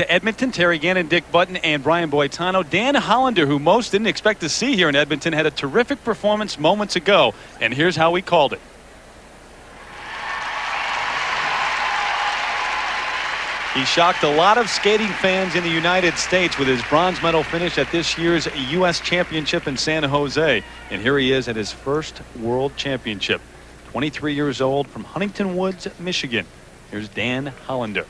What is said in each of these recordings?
to Edmonton. Terry Gannon, Dick Button, and Brian Boitano. Dan Hollander, who most didn't expect to see here in Edmonton, had a terrific performance moments ago, and here's how he called it. He shocked a lot of skating fans in the United States with his bronze medal finish at this year's U.S. Championship in San Jose. And here he is at his first World Championship. 23 years old, from Huntington Woods, Michigan. Here's Dan Hollander.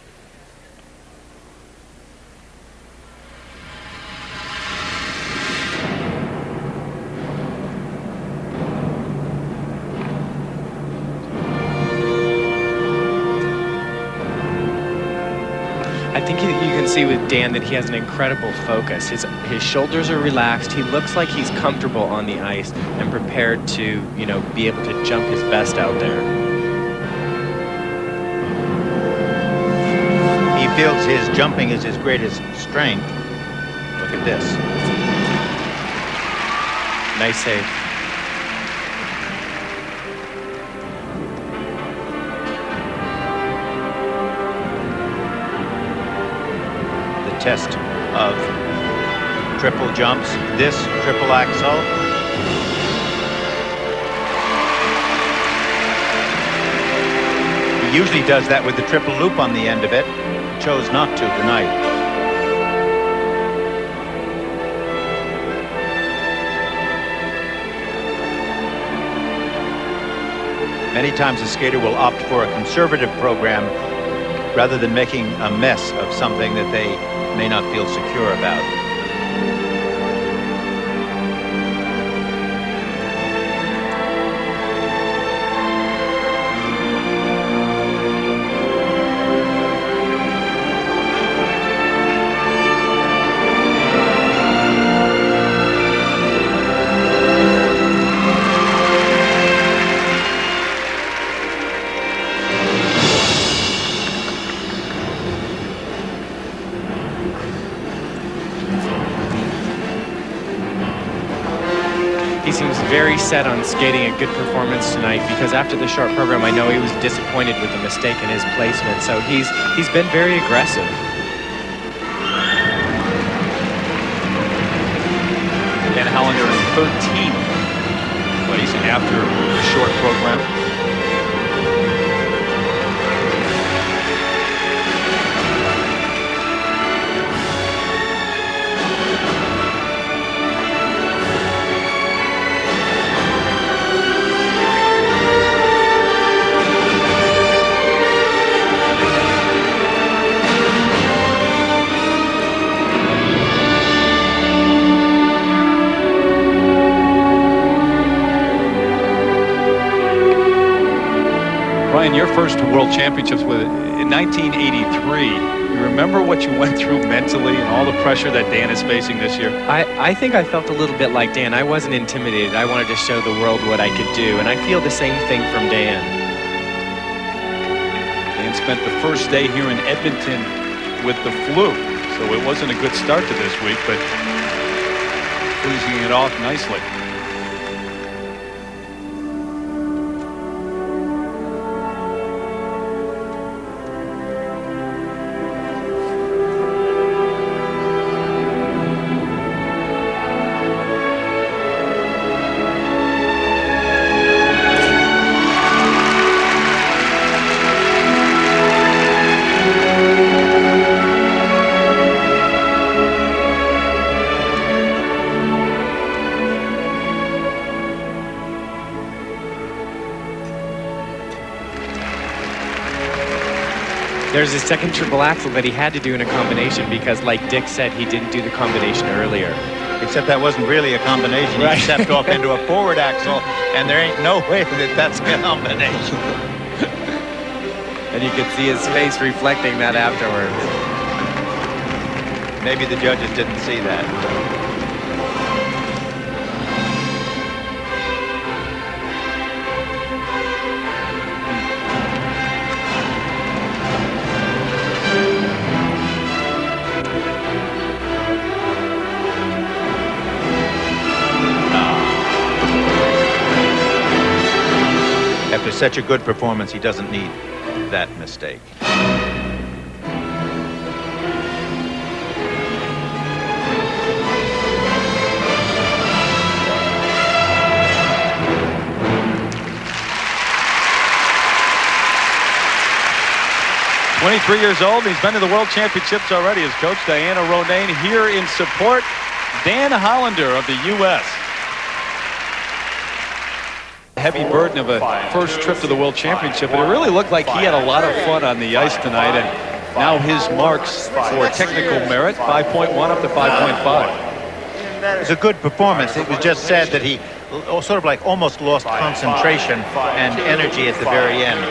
I think you can see with Dan that he has an incredible focus. His shoulders are relaxed. He looks like he's comfortable on the ice and prepared to, you know, be able to jump his best out there. He feels his jumping is his greatest strength. Look at this. Nice save. Test of triple jumps, this triple axel. He usually does that with the triple loop on the end of it. Chose not to tonight. Many times a skater will opt for a conservative program rather than making a mess of something that they may not feel secure about. He seems very set on skating a good performance tonight, because after the short program, I know he was disappointed with the mistake in his placement. So he's been very aggressive. Dan Hollander in 13th place after the short program. Brian, your first World Championships was in 1983. You remember what you went through mentally and all the pressure that Dan is facing this year? I think I felt a little bit like Dan. I wasn't intimidated. I wanted to show the world what I could do, and I feel the same thing from Dan. Dan spent the first day here in Edmonton with the flu, so it wasn't a good start to this week, but cruising it off nicely. There's his second triple axel that he had to do in a combination because, like Dick said, he didn't do the combination earlier. Except that wasn't really a combination. Right. He stepped off into a forward axel, and there ain't no way that that's a combination. And you could see his face reflecting that afterwards. Maybe the judges didn't see that. After such a good performance, he doesn't need that mistake. 23 years old. He's been to the World Championships already. His coach, Diana Ronayne, here in support. Dan Hollander of the U.S. Heavy burden of a first trip to the World Championship, but it really looked like he had a lot of fun on the ice tonight, and now his marks for technical merit, 5.1 up to 5.5. It was a good performance. It was just said that he sort of like almost lost concentration and energy at the very end.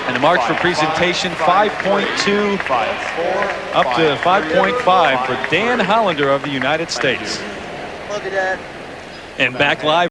And the marks for presentation, 5.2 up to 5.5 for Dan Hollander of the United States. And back live.